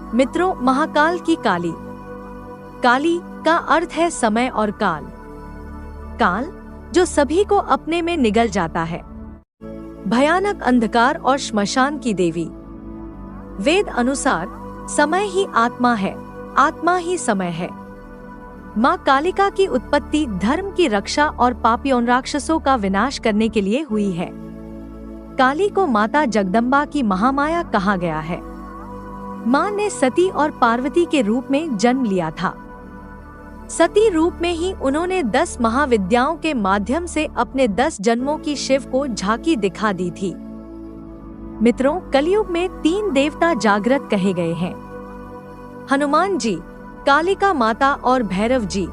मित्रों, महाकाल की काली। काली का अर्थ है समय और काल। काल जो सभी को अपने में निगल जाता है। भयानक अंधकार और श्मशान की देवी। वेद अनुसार समय ही आत्मा है, आत्मा ही समय है। माँ कालिका की उत्पत्ति धर्म की रक्षा और पापियों राक्षसों का विनाश करने के लिए हुई है। काली को माता जगदम्बा की महामाया कहा गया है। माँ ने सती और पार्वती के रूप में जन्म लिया था। सती रूप में ही उन्होंने 10 महाविद्याओं के माध्यम से अपने 10 जन्मों की शिव को झांकी दिखा दी थी। मित्रों, कलयुग में 3 देवता जागृत कहे गए हैं: हनुमान जी, कालिका माता और भैरव जी।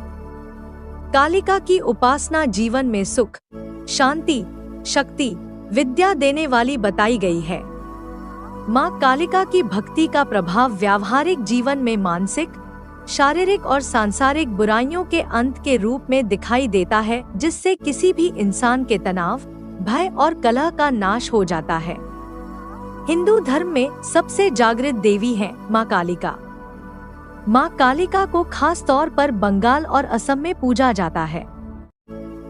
कालिका की उपासना जीवन में सुख, शांति, शक्ति, विद्या देने वाली बताई गई है। माँ कालिका की भक्ति का प्रभाव व्यावहारिक जीवन में मानसिक, शारीरिक और सांसारिक बुराइयों के अंत के रूप में दिखाई देता है, जिससे किसी भी इंसान के तनाव, भय और कलह का नाश हो जाता है। हिंदू धर्म में सबसे जागृत देवी है माँ कालिका। माँ कालिका को खास तौर पर बंगाल और असम में पूजा जाता है।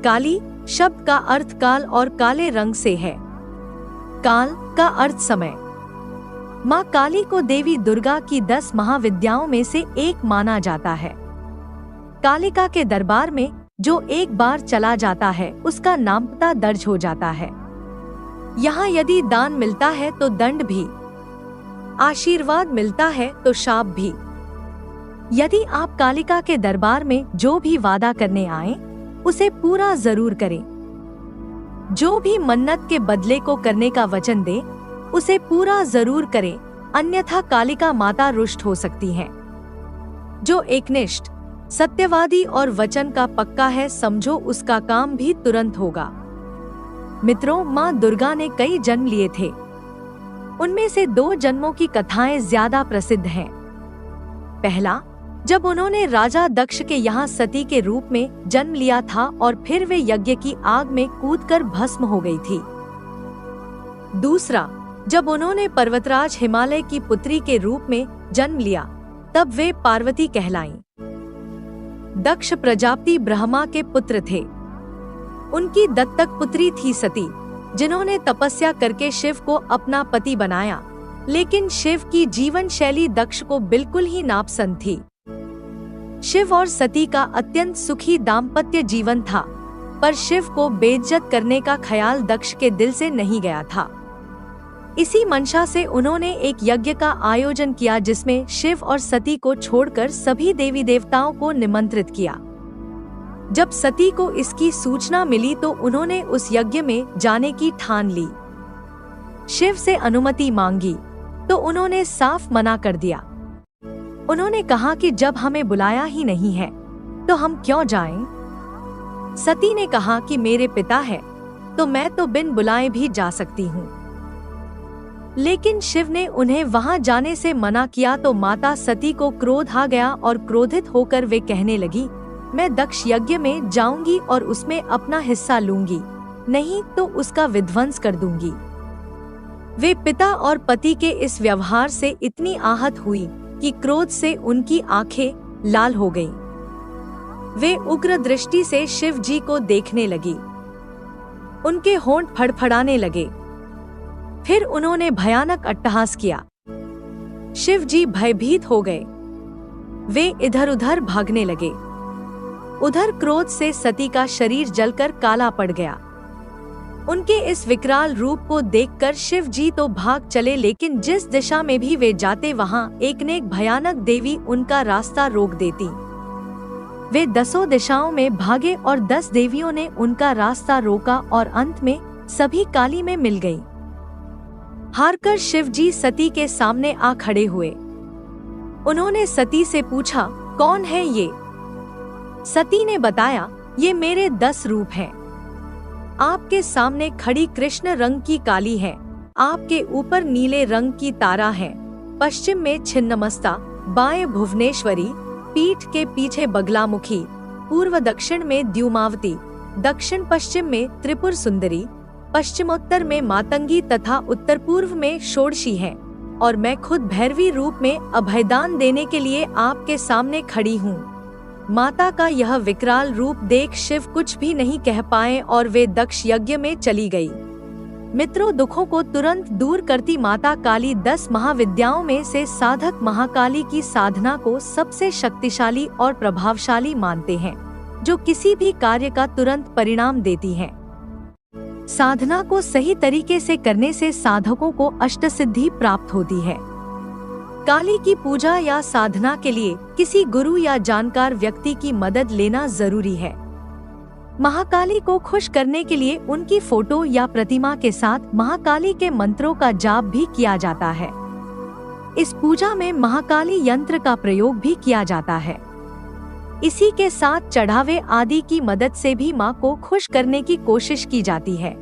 काली शब्द का अर्थ काल और काले रंग से है। काल का अर्थ समय। माँ काली को देवी दुर्गा की 10 महाविद्याओं में से एक माना जाता है। कालिका के दरबार में जो एक बार चला जाता है, उसका नामपता दर्ज हो जाता है। यहाँ यदि दान मिलता है तो दंड भी, आशीर्वाद मिलता है तो शाप भी। यदि आप कालिका के दरबार में जो भी वादा करने आए, उसे पूरा जरूर करें। जो भी मन्नत के बदले को करने का वचन दे, उसे पूरा जरूर करें, अन्यथा कालिका माता रुष्ट हो सकती हैं। जो एकनिष्ठ, सत्यवादी और वचन का पक्का है, समझो उसका काम भी तुरंत होगा। मित्रों, माँ दुर्गा ने कई जन्म लिए थे। उनमें से 2 जन्मों की कथाएं ज्यादा प्रसिद्ध हैं। पहला, जब उन्होंने राजा दक्ष के यहाँ सती के रूप में जन्म लिया था और फिर वे यज्ञ की आग में कूदकर भस्म हो गई थी। दूसरा, जब उन्होंने पर्वतराज हिमालय की पुत्री के रूप में जन्म लिया, तब वे पार्वती कहलाईं। दक्ष प्रजापति ब्रह्मा के पुत्र थे। उनकी दत्तक पुत्री थी सती, जिन्होंने तपस्या करके शिव को अपना पति बनाया, लेकिन शिव की जीवन शैली दक्ष को बिल्कुल ही नापसंद थी। शिव और सती का अत्यंत सुखी दाम्पत्य जीवन था, पर शिव को बेइज्जत करने का ख्याल दक्ष के दिल से नहीं गया था। इसी मंशा से उन्होंने एक यज्ञ का आयोजन किया, जिसमें शिव और सती को छोड़कर सभी देवी देवताओं को निमंत्रित किया। जब सती को इसकी सूचना मिली तो उन्होंने उस यज्ञ में जाने की ठान ली। शिव से अनुमति मांगी तो उन्होंने साफ मना कर दिया। उन्होंने कहा कि जब हमें बुलाया ही नहीं है तो हम क्यों जाएं? सती ने कहा कि मेरे पिता है तो मैं तो बिन बुलाए भी जा सकती हूँ। लेकिन शिव ने उन्हें वहां जाने से मना किया तो माता सती को क्रोध आ गया और क्रोधित होकर वे कहने लगी, मैं दक्ष यज्ञ में जाऊंगी और उसमें अपना हिस्सा लूंगी, नहीं तो उसका विध्वंस कर दूंगी। वे पिता और पति के इस व्यवहार से इतनी आहत हुई कि क्रोध से उनकी आंखें लाल हो गईं। वे उग्र दृष्टि से शिव जी को देखने लगी। उनके होंठ फड़फड़ाने लगे। फिर उन्होंने भयानक अट्टहास किया। शिव जी भयभीत हो गए। वे इधर-उधर भागने लगे। उधर क्रोध से सती का शरीर जलकर काला पड़ गया। उनके इस विकराल रूप को देखकर शिव जी तो भाग चले, लेकिन जिस दिशा में भी वे जाते वहां एक न एक भयानक देवी उनका रास्ता रोक देती। वे 10 दिशाओं में भागे और 10 देवियों ने उनका रास्ता रोका और अंत में सभी काली में मिल गईं। हारकर शिव जी सती के सामने आ खड़े हुए। उन्होंने सती से पूछा, कौन है ये? सती ने बताया, ये मेरे 10 रूप हैं। आपके सामने खड़ी कृष्ण रंग की काली है, आपके ऊपर नीले रंग की तारा है, पश्चिम में छिन्नमस्ता, बाएं भुवनेश्वरी, पीठ के पीछे बगलामुखी, पूर्व दक्षिण में द्युमावती, दक्षिण पश्चिम में त्रिपुर सुंदरी, पश्चिमोत्तर में मातंगी तथा उत्तर पूर्व में षोडशी है। और मैं खुद भैरवी रूप में अभयदान देने के लिए आपके सामने खड़ी हूँ। माता का यह विकराल रूप देख शिव कुछ भी नहीं कह पाए और वे दक्ष यज्ञ में चली गई। मित्रों, दुखों को तुरंत दूर करती माता काली 10 महाविद्याओं में से साधक महाकाली की साधना को सबसे शक्तिशाली और प्रभावशाली मानते हैं, जो किसी भी कार्य का तुरंत परिणाम देती है। साधना को सही तरीके से करने से साधकों को अष्टसिद्धि प्राप्त होती है। काली की पूजा या साधना के लिए किसी गुरु या जानकार व्यक्ति की मदद लेना जरूरी है। महाकाली को खुश करने के लिए उनकी फोटो या प्रतिमा के साथ महाकाली के मंत्रों का जाप भी किया जाता है। इस पूजा में महाकाली यंत्र का प्रयोग भी किया जाता है। इसी के साथ चढ़ावे आदि की मदद से भी मां को खुश करने की कोशिश की जाती है।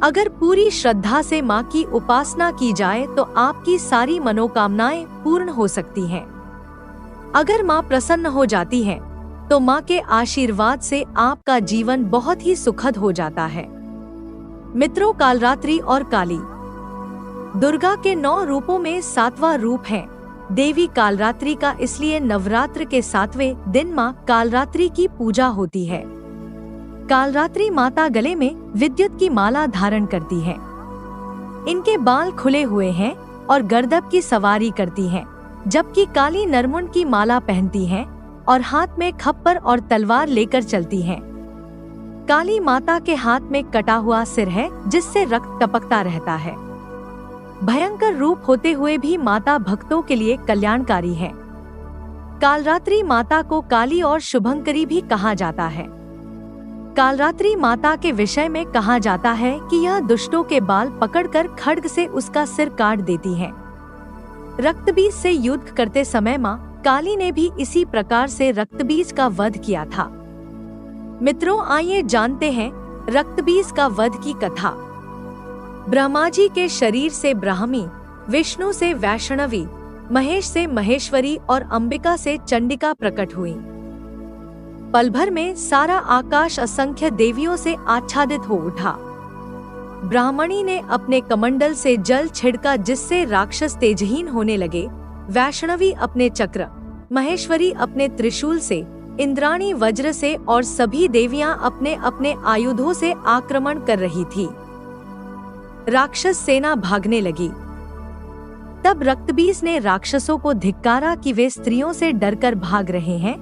अगर पूरी श्रद्धा से मां की उपासना की जाए तो आपकी सारी मनोकामनाएं पूर्ण हो सकती हैं। अगर मां प्रसन्न हो जाती हैं, तो मां के आशीर्वाद से आपका जीवन बहुत ही सुखद हो जाता है। मित्रों, कालरात्रि और काली दुर्गा के 9 रूपों में 7वां रूप है देवी कालरात्रि का, इसलिए नवरात्र के 7वें दिन मां कालरात्रि की पूजा होती है। कालरात्रि माता गले में विद्युत की माला धारण करती है। इनके बाल खुले हुए हैं और गर्दभ की सवारी करती हैं, जबकि काली नरमुंड की माला पहनती हैं और हाथ में खप्पर और तलवार लेकर चलती हैं। काली माता के हाथ में कटा हुआ सिर है, जिससे रक्त टपकता रहता है। भयंकर रूप होते हुए भी माता भक्तों के लिए कल्याणकारी है। कालरात्रि माता को काली और शुभंकरी भी कहा जाता है। कालरात्रि माता के विषय में कहा जाता है कि यह दुष्टों के बाल पकड़कर खड्ग से उसका सिर काट देती है। रक्तबीज से युद्ध करते समय मां काली ने भी इसी प्रकार से रक्तबीज का वध किया था। मित्रों, आइए जानते हैं रक्तबीज का वध की कथा। ब्रह्मा जी के शरीर से ब्राह्मी, विष्णु से वैष्णवी, महेश से महेश्वरी और अंबिका से चंडिका प्रकट हुई। पल भर में सारा आकाश असंख्य देवियों से आच्छादित हो उठा। ब्राह्मणी ने अपने कमंडल से जल छिड़का, जिससे राक्षस तेजहीन होने लगे। वैष्णवी अपने चक्र, महेश्वरी अपने त्रिशूल से, इंद्राणी वज्र से और सभी देवियां अपने अपने आयुधों से आक्रमण कर रही थी। राक्षस सेना भागने लगी। तब रक्तबीज ने राक्षसों को धिक्कारा कि वे स्त्रियों से डरकर भाग रहे हैं।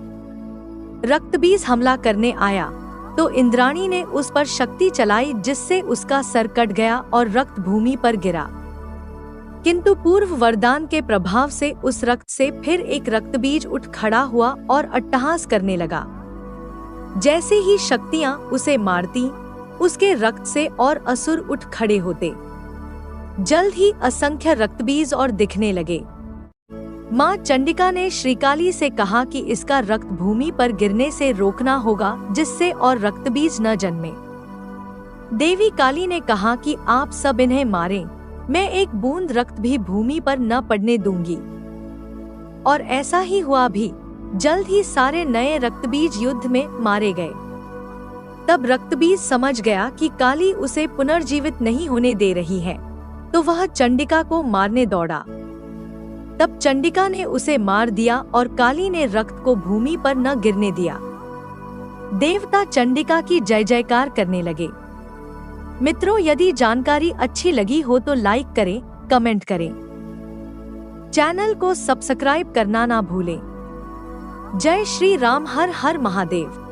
रक्तबीज हमला करने आया तो इंद्राणी ने उस पर शक्ति चलाई, जिससे उसका सर कट गया और रक्त भूमि पर गिरा। किंतु पूर्व वरदान के प्रभाव से उस रक्त से फिर एक रक्तबीज उठ खड़ा हुआ और अट्टहास करने लगा। जैसे ही शक्तियां उसे मारती, उसके रक्त से और असुर उठ खड़े होते। जल्द ही असंख्य रक्तबीज और दिखने लगे। मां चंडिका ने श्रीकाली से कहा कि इसका रक्त भूमि पर गिरने से रोकना होगा, जिससे और रक्तबीज न जन्मे। देवी काली ने कहा कि आप सब इन्हें मारें, मैं एक बूंद रक्त भी भूमि पर न पड़ने दूंगी। और ऐसा ही हुआ भी। जल्द ही सारे नए रक्तबीज युद्ध में मारे गए। तब रक्तबीज समझ गया कि काली उसे पुनर्जीवित नहीं होने दे रही है, तो वह चंडिका को मारने दौड़ा। तब चंडिका ने उसे मार दिया और काली ने रक्त को भूमि पर न गिरने दिया। देवता चंडिका की जय जयकार करने लगे। मित्रों, यदि जानकारी अच्छी लगी हो तो लाइक करें, कमेंट करें। चैनल को सब्सक्राइब करना ना भूलें। जय श्री राम, हर हर महादेव।